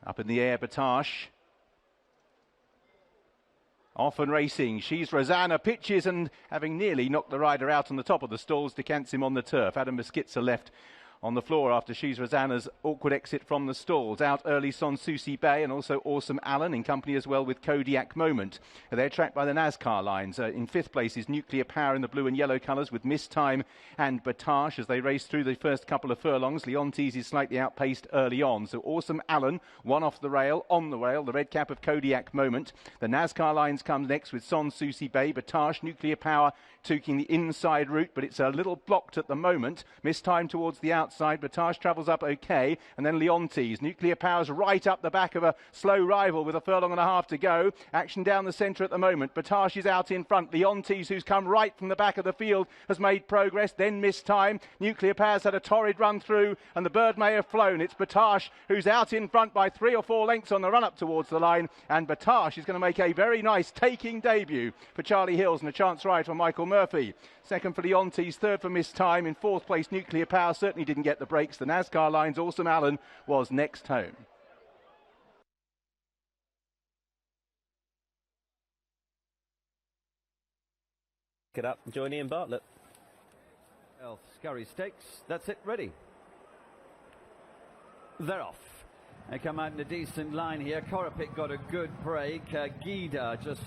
Up in the air, Battaash. Off and racing, she's Rosanna, pitches and having nearly knocked the rider out on the top of the stalls, decants him on the turf. Adam Mesquitza left on the floor after she's Rosanna's awkward exit from the stalls. Out early Sans Souci Bay and also Awesome Allen in company as well with Kodiak Moment. They're tracked by the NASCAR lines. In fifth place is Nuclear Power in the blue and yellow colours with Miss Time and Battaash as they race through the first couple of furlongs. Leontes is slightly outpaced early on. So Awesome Allen, one off the rail, on the rail, the red cap of Kodiak Moment. The NASCAR lines comes next with Sans Souci Bay, Battaash, Nuclear Power taking the inside route, but it's a little blocked at the moment. Miss Time towards the outside. Battaash travels up okay, and then Leontes. Nuclear Power's right up the back of a slow rival with a furlong and a half to go. Action down the centre at the moment. Battaash is out in front. Leontes, who's come right from the back of the field, has made progress. Then Miss Time. Nuclear Power's had a torrid run through, and the bird may have flown. It's Battaash who's out in front by 3 or 4 lengths on the run up towards the line, and Battaash is going to make a very nice taking debut for Charlie Hills and a chance ride for Michael Murphy. Second for Leontes, third for Miss Time. In fourth place, Nuclear Power certainly didn't get the breaks. The NASCAR lines, Awesome Allen was next home. Get up and join Ian Bartlett. Scurry Stakes, that's it, ready. They're off. They come out in a decent line here. Korapik got a good break. Gida just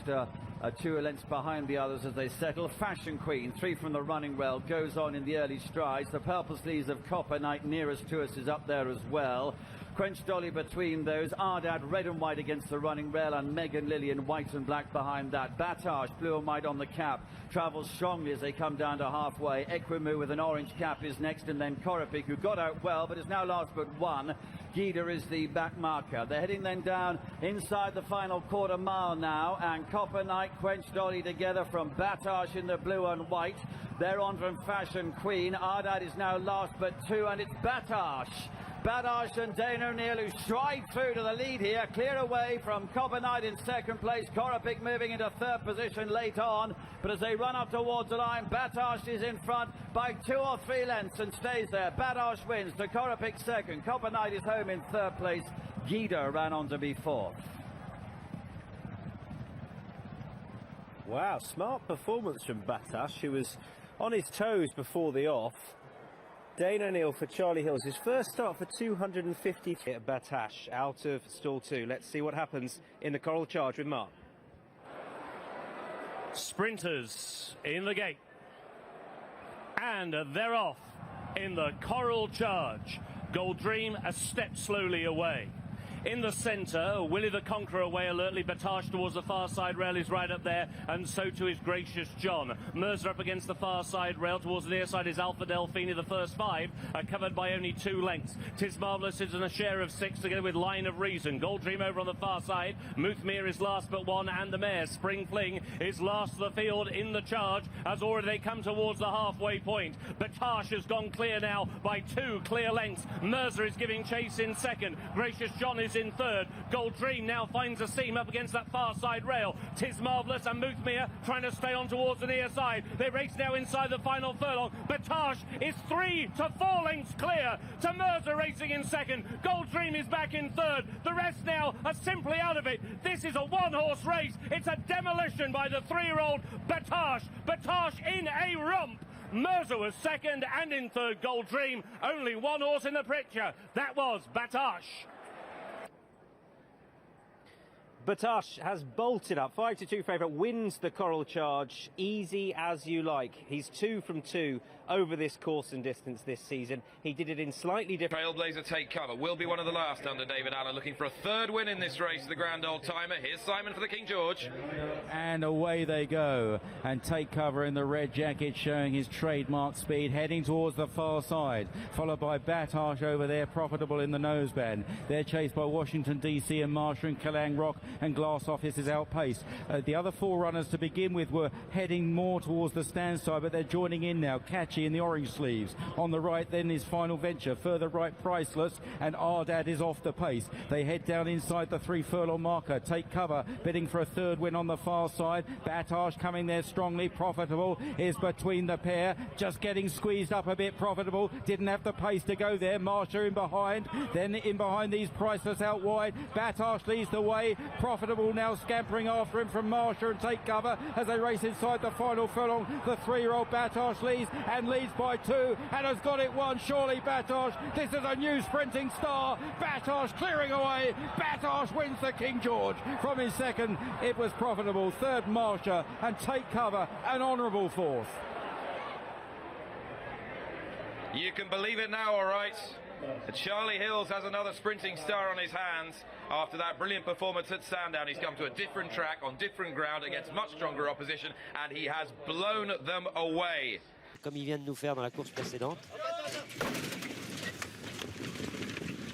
2 lengths behind the others as they settle. Fashion Queen, 3 from the running rail, goes on in the early strides. The purple sleeves of Copper Knight nearest to us is up there as well. Quench Dolly between those. Ardad red and white against the running rail, and Megan Lillian white and black behind that. Battaash blue and white on the cap, travels strongly as they come down to halfway. Equimu with an orange cap is next, and then Korapik, who got out well but is now last but 1. Gida is the back marker. They're heading then down inside the final quarter mile now, and Copper Knight, Quench Dolly together from Battaash in the blue and white. They're on from Fashion Queen. Ardad is now last but 2, and it's Battaash. Battaash and Dane O'Neill who stride through to the lead here, clear away from Copper Knight in second place. Korapik moving into third position late on, but as they run up towards the line, Battaash is in front by 2 or 3 lengths and stays there. Battaash wins to Korapik second. Copper Knight is home in third place. Gida ran on to be fourth. Wow, smart performance from Battaash, who was on his toes before the off. Dane O'Neill for Charlie Hills, his first start for 250 at Battaash out of stall 2. Let's see what happens in the Coral Charge with Mark. Sprinters in the gate, and they're off in the Coral Charge. Gold Dream a step slowly away. In the centre, Willie the Conqueror away alertly. Battaash towards the far side rail is right up there, and so too is Gracious John. Mercer up against the far side rail. Towards the near side is Alpha Delphine. The first 5 are covered by only 2 lengths. Tis Marvellous is in a share of 6 together with Line of Reason. Gold Dream over on the far side. Muthmere is last but 1, and the mare Spring Fling is last of the field in the charge as already they come towards the halfway point. Battaash has gone clear now by 2 clear lengths. Mercer is giving chase in second. Gracious John is in third. Gold Dream now finds a seam up against that far side rail. Tis Marvellous and Muthmere trying to stay on towards the near side. They race now inside the final furlong. Battaash is 3 to 4 lengths clear to Mercer racing in second. Gold Dream is back in third. The rest now are simply out of it. This is a 1-horse race. It's a demolition by the 3-year-old Battaash. Battaash in a romp. Mercer was second, and in third Gold Dream. Only 1 horse in the picture. That was Battaash. Battaash has bolted up, 5-2 favourite, wins the Coral Charge, easy as you like. He's 2 from 2 over this course and distance this season. He did it in slightly different... Trailblazer take cover, will be one of the last under David Allen, looking for a 3rd win in this race, the grand old timer. Here's Simon for the King George. And away they go, and take cover in the red jacket, showing his trademark speed, heading towards the far side, followed by Battaash over there, profitable in the noseband. They're chased by Washington DC and Marshall and Kalang Rock, and Glass Office is outpaced. The other 4 runners to begin with were heading more towards the stand side, but they're joining in now, catching Catchy in the orange sleeves. On the right then is Final Venture, further right Priceless, and Ardad is off the pace. They head down inside the 3 furlong marker, take cover, bidding for a third win on the far side. Battaash coming there strongly, Profitable is between the pair, just getting squeezed up a bit. Profitable didn't have the pace to go there. Marsha in behind, then in behind these Priceless out wide. Battaash leads the way, Profitable now scampering after him from Marsha and take cover as they race inside the final furlong. The 3-year-old Battaash leads by 2 and has got it won. Surely Battaash, this is a new sprinting star. Battaash clearing away. Battaash wins the King George. From his second it was Profitable, third Marsha, and take cover an honourable 4th. You can believe it now, all right. Charlie Hills has another sprinting star on his hands. After that brilliant performance at Sandown, he's come to a different track on different ground against much stronger opposition, and he has blown them away. Comme il vient de nous faire dans la course précédente.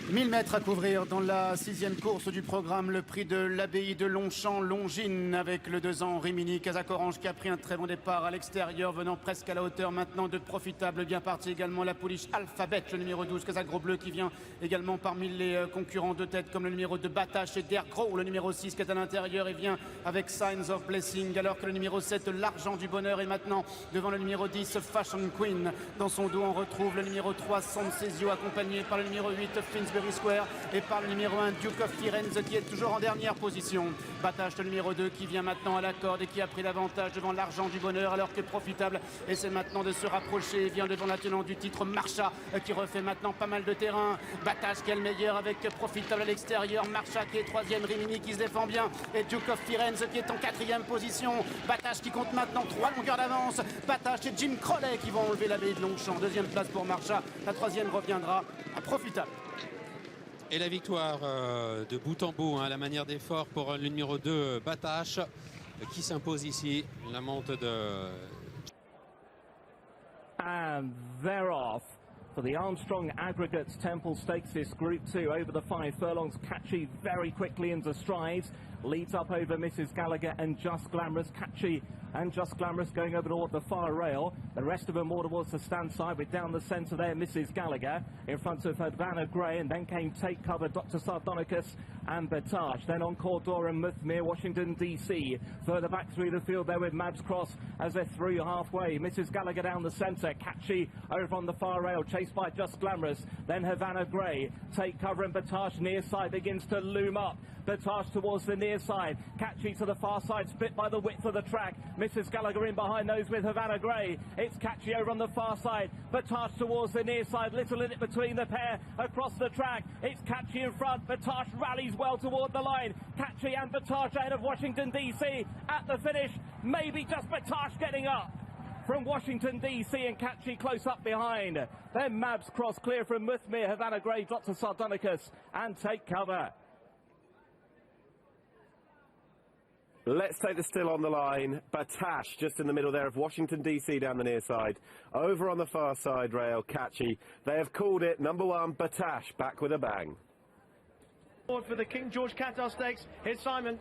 1000 mètres à couvrir dans la 6e course du programme, le prix de l'abbaye de Longchamp, Longines, avec le 2 ans Rimini Casacorange qui a pris un très bon départ à l'extérieur, venant presque à la hauteur maintenant de Profitable, bien parti également la pouliche Alphabet, le numéro 12 Casagros Bleu qui vient également parmi les concurrents de tête comme le numéro 2 Battaash et Dergros, le numéro 6 qui est à l'intérieur et vient avec Signs of Blessing, alors que le numéro 7 l'Argent du Bonheur est maintenant devant le numéro 10 Fashion Queen. Dans son dos on retrouve le numéro 3 Sansesio accompagné par le numéro 8 Finsbury Square et par le numéro 1 Duke of Firenze qui est toujours en dernière position. Battaash le numéro 2 qui vient maintenant à la corde et qui a pris l'avantage devant l'Argent du Bonheur alors que Profitable essaie maintenant de se rapprocher et vient devant la tenante du titre Marcha qui refait maintenant pas mal de terrain. Battaash qui est le meilleur avec Profitable à l'extérieur, Marcha qui est 3e, Rimini qui se défend bien et Duke of Firenze qui est en 4e position. Battaash qui compte maintenant 3 longueurs d'avance. Battaash et Jim Crowley qui vont enlever l'abbaye de Longchamp. 2e place pour Marcha, la 3e reviendra à Profitable. Et la victoire de bout en bout, à la manière d'effort pour le numéro 2 Battaash qui s'impose ici, la monte de... And they're off for the Armstrong Aggregates Temple Stakes, this Group 2 over the 5 furlongs. Catchy very quickly into strides, leads up over Mrs. Gallagher and Just Glamorous. Catchy and Just Glamorous going over toward the far rail. The rest of them more towards the stand side with down the centre there Mrs. Gallagher in front of Havana Grey, and then came Take Cover, Dr. Sardonicus and Battaash. Then on Cordor and Muthmere, Washington DC. Further back through the field there with Mabs Cross as they're through halfway. Mrs. Gallagher down the centre, Catchy over on the far rail, chased by Just Glamorous. Then Havana Grey, Take Cover and Battaash near side begins to loom up. Battaash towards the near side, Catchy to the far side, split by the width of the track. Mrs. Gallagher in behind those with Havana Grey. It's Catchy over on the far side, Battaash towards the near side, little in it between the pair across the track. It's Catchy in front, Battaash rallies well toward the line. Catchy and Battaash ahead of Washington DC at the finish. Maybe just Battaash getting up from Washington DC and Catchy close up behind. Then Mabs Cross clear from Muthmere, Havana Grey, Dr. Sardonicus and Take Cover. Let's take the still on the line. Battaash just in the middle there of Washington DC down the near side. Over on the far side rail, Catchy. They have called it number 1 Battaash back with a bang. For the King George Qatar Stakes, here's Simon.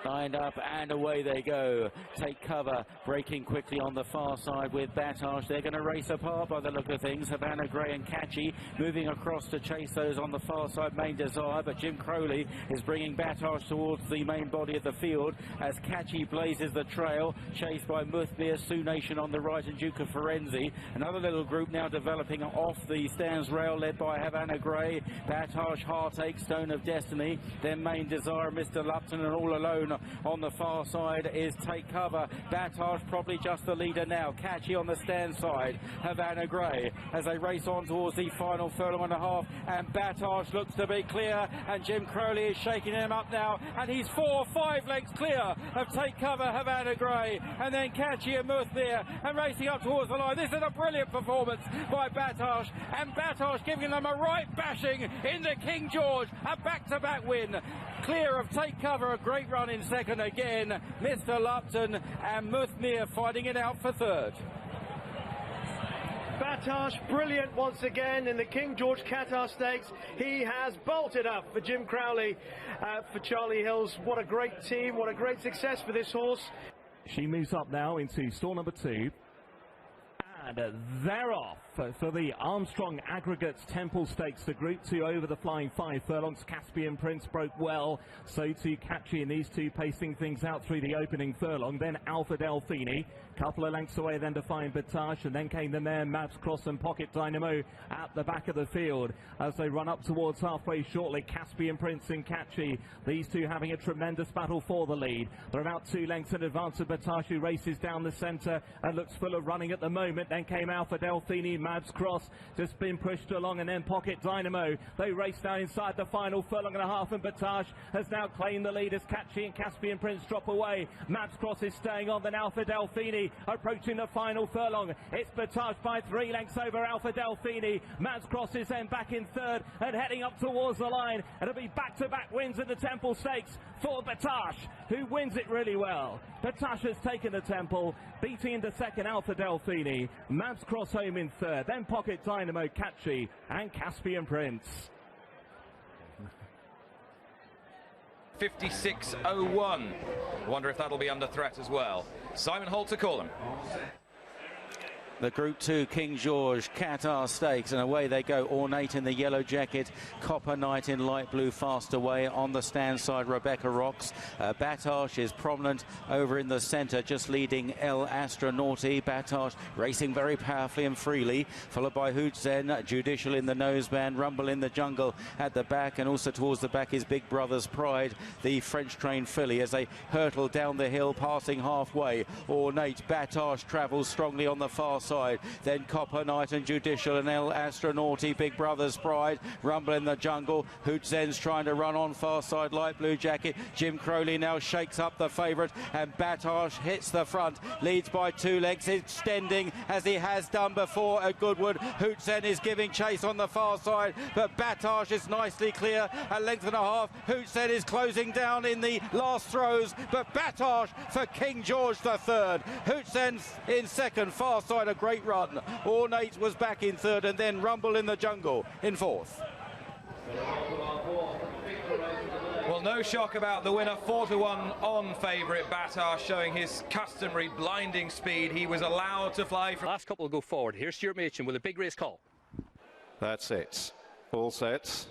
Lined up and away they go. Take Cover breaking quickly on the far side with Battaash. They're going to race apart by the look of things. Havana Grey and Catchy moving across to chase those on the far side, Main Desire, but Jim Crowley is bringing Battaash towards the main body of the field as Catchy blazes the trail, chased by Muthmere, Sioux Nation on the right and Duke of Firenze. Another little group now developing off the stands rail led by Havana Grey, Battaash, Heartache, Stone of Destiny, then Main Desire, Mr. Lupton, and all alone on the far side is Take Cover. Battaash probably just the leader now. Catchy on the stand side. Havana Grey as they race on towards the final furlong and a half, and Battaash looks to be clear, and Jim Crowley is shaking him up now, and he's 4 or 5 lengths clear of Take Cover, Havana Grey, and then Catchy and Muthmere, and racing up towards the line. This is a brilliant performance by Battaash, and Battaash giving them a right bashing in the King George, a back-to-back win. Clear of Take Cover, a great run in second again, Mr. Lupton, and Muthmere fighting it out for third. Battaash brilliant once again in the King George Qatar Stakes. He has bolted up for Jim Crowley, for Charlie Hills. What a great team, what a great success for this horse. She moves up now into stall number 2. And they're off for the Armstrong Aggregates Temple Stakes. The Group 2 over the flying 5 furlongs. Caspian Prince broke well, so too Catchy, and these two pacing things out through the opening furlong. Then Alpha Delfini, couple of lengths away then to find Battaash, and then came the mare Mabs Cross and Pocket Dynamo at the back of the field as they run up towards halfway shortly. Caspian Prince and Catchy, these two having a tremendous battle for the lead. They're about 2 lengths in advance of Battaash, who races down the centre and looks full of running at the moment. Then came Alpha Delfini, Mabs Cross just been pushed along, and then Pocket Dynamo. They race now inside the final furlong and a half, and Battaash has now claimed the lead as Catchy and Caspian Prince drop away. Mabs Cross is staying on, then Alpha Delfini approaching the final furlong. It's Battaash by 3 lengths over Alpha Delfini. Mabs Cross is then back in third and heading up towards the line. It'll be back-to-back wins in the Temple Stakes for Battaash, who wins it really well. Battaash has taken the Temple, beating into second Alpha Delfini. Mabs Cross home in third, then Pocket Dynamo, Catchy and Caspian Prince. 56.01. Wonder if that'll be under threat as well. Simon Holt to call them. The Group 2 King George Qatar Stakes, and away they go. Ornate in the yellow jacket, Copper Knight in light blue fast away. On the stand side, Rebecca Rocks. Battaash is prominent over in the centre, just leading El Astronauti. Battaash racing very powerfully and freely, followed by Hoot Zen, Judicial in the noseband, Rumble in the Jungle at the back, and also towards the back is Big Brother's Pride, the French-trained filly, as they hurtle down the hill, passing halfway. Ornate, Battaash travels strongly on the far side, then Copper Knight and Judicial and El Astronauti, Big Brother's Pride, Rumble in the Jungle. Hoot Zen's trying to run on far side, light blue jacket. Jim Crowley now shakes up the favourite, and Battaash hits the front, leads by 2 legs, extending as he has done before at Goodwood. Hoot Zen is giving chase on the far side, but Battaash is nicely clear, a length and a half. Hoot Zen is closing down in the last throws, but Battaash for King George III. Hoot Zen in second, far side a great run. Ornate was back in third, and then Rumble in the Jungle in fourth. Well, no shock about the winner. 4-1 on favourite Battaash, showing his customary blinding speed. He was allowed to fly from... Last couple will go forward. Here's Stuart Machin with a big race call. That's it. All set.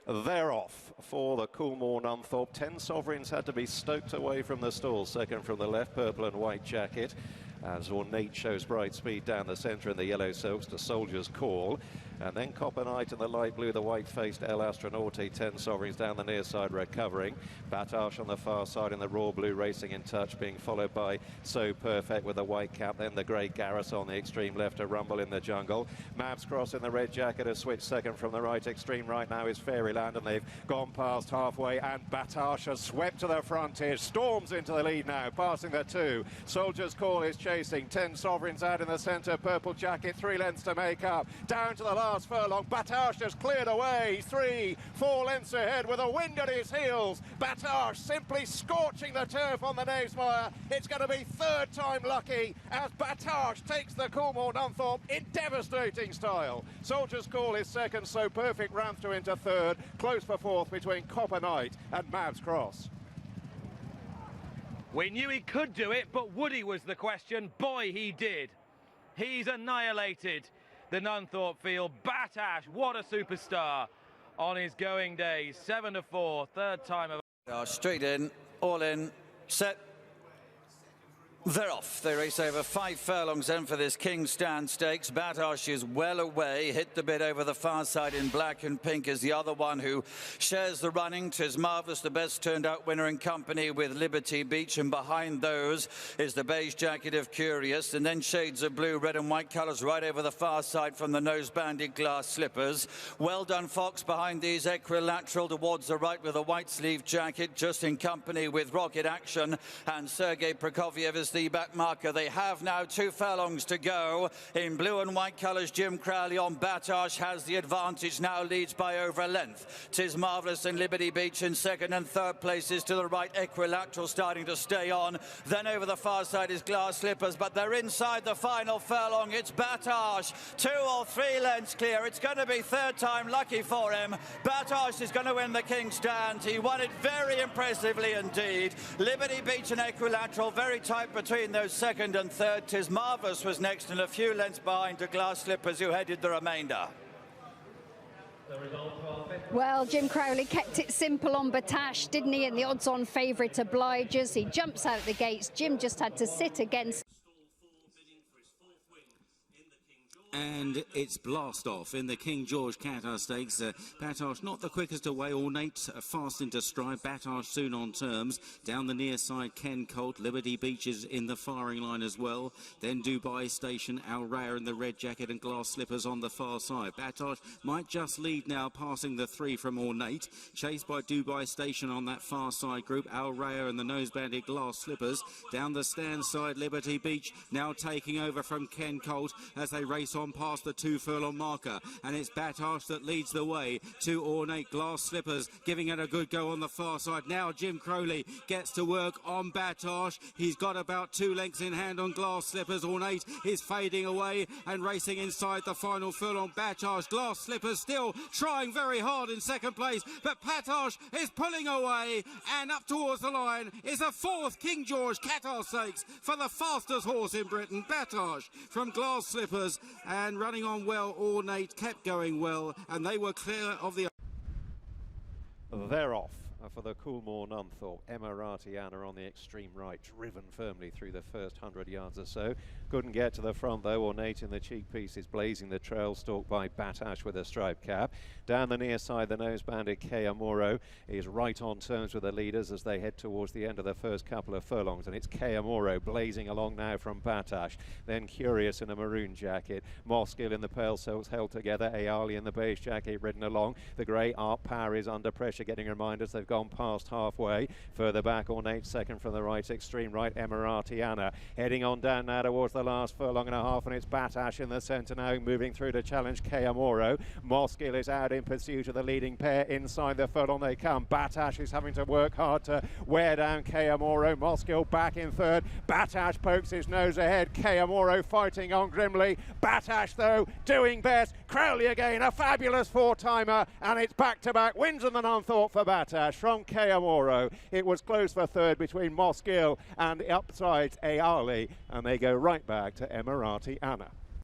They're off for the Coolmore Nunthorpe. 10 sovereigns had to be stoked away from the stall. Second from the left, purple and white jacket, as Ornate shows bright speed down the centre in the yellow silks to Soldier's Call. And then Copper Knight in the light blue, the white-faced El Astronauti. 10 sovereigns down the near side recovering. Battaash on the far side in the raw blue, racing in touch, being followed by So Perfect with the white cap. Then the grey Garrus on the extreme left, a Rumble in the Jungle. Mabs Cross in the red jacket has switched second from the right. Extreme right now is Fairyland, and they've gone past halfway, and Battaash has swept to the frontage, storms into the lead now, passing the 2. Soldier's Call is chasing. 10 sovereigns out in the centre, purple jacket, 3 lengths to make up. Down to the last furlong, Battaash has cleared away. 3, 4 lengths ahead with a wind at his heels. Battaash simply scorching the turf on the Knavesmire. It's going to be third time lucky as Battaash takes the Coolmore Nunthorpe in devastating style. Soldier's Call is second, So Perfect ran through into third. Close for fourth between Copper Knight and Mabs Cross. We knew he could do it, but would he was the question. Boy, he did. He's annihilated the Nunthorpe field. Battaash, what a superstar on his going days. 7-4, third time of... Straight in, all in, set. They're off. They race over 5 furlongs then for this King's Stand Stakes. Battaash is well away, hit the bit over the far side in black and pink is the other one who shares the running. 'Tis Marvellous, the best turned out winner in company with Liberty Beach, and behind those is the beige jacket of Curious, and then shades of blue, red and white colours right over the far side from the nose-banded glass slippers. Well done Fox behind these, equilateral towards the right with a white sleeve jacket, just in company with Rocket Action and Sergei Prokofiev is the back marker. They have now 2 furlongs to go. In blue and white colours, Jim Crowley on Battaash has the advantage, now leads by over a length. 'Tis Marvellous and Liberty Beach in second and third places to the right. Equilateral starting to stay on. Then over the far side is Glass Slippers, but they're inside the final furlong. It's Battaash, 2 or 3 lengths clear. It's going to be third time lucky for him. Battaash is going to win the King's Stand. He won it very impressively indeed. Liberty Beach and Equilateral very tight between those second and third. Tis Marvellous was next and a few lengths behind to Glass Slippers, who headed the remainder. Well, Jim Crowley kept it simple on Battaash, didn't he? And the odds-on favourite obliges. He jumps out the gates. Jim just had to sit against. And it's blast off in the King George Qatar Stakes. Battaash not the quickest away, ornate, fast into stride. Battaash soon on terms. Down the near side, Ken Colt. Liberty Beach is in the firing line as well. Then Dubai Station, Al Raya in the red jacket and Glass Slippers on the far side. Battaash might just lead now, passing the three from Ornate. Chased by Dubai Station on that far side group. Al Raya and the nose-banded Glass Slippers. Down the stand side, Liberty Beach now taking over from Ken Colt as they race on past the 2 furlong marker, and it's Battaash that leads the way to Ornate. Glass Slippers giving it a good go on the far side. Now Jim Crowley gets to work on Battaash. He's got about 2 lengths in hand on Glass Slippers. Ornate is fading away and racing inside the final furlong. Battaash, Glass Slippers still trying very hard in second place, but Battaash is pulling away, and up towards the line is a 4th King George Qatar Stakes for the fastest horse in Britain. Battaash from Glass Slippers, and running on well. Ornate kept going well, and they were clear of the... They're off for the Coolmore Nunthorpe. Emirati Anna on the extreme right, driven firmly through the first 100 yards or so. Couldn't get to the front though. Ornate in the cheek piece is blazing the trail, stalked by Battaash with a striped cap. Down the near side, the nose-banded Kei Amuro is right on terms with the leaders as they head towards the end of the first couple of furlongs, and it's Kei Amuro blazing along now from Battaash. Then Curious in a maroon jacket, Moskill in the pale silks held together, Ayali in the beige jacket ridden along. The grey Art Power is under pressure, getting reminders they've gone past halfway. Further back, Ornate second from the right, extreme right, Emirati Anna heading on down now towards the last furlong and a half, and it's Battaash in the centre now, moving through to challenge Kei Amuro. Moskill is out in pursuit of the leading pair. Inside the furlong they come. Battaash is having to work hard to wear down Kei Amuro. Moskill back in third. Battaash pokes his nose ahead. Kei Amuro fighting on grimly. Battaash though doing best. Crowley again, a fabulous 4-timer, and it's back-to-back wins in the Nunthorpe for Battaash from Kei Amuro. It was close for third between Moskill and the upsides Ayali, and they go right back to Emirati Anna.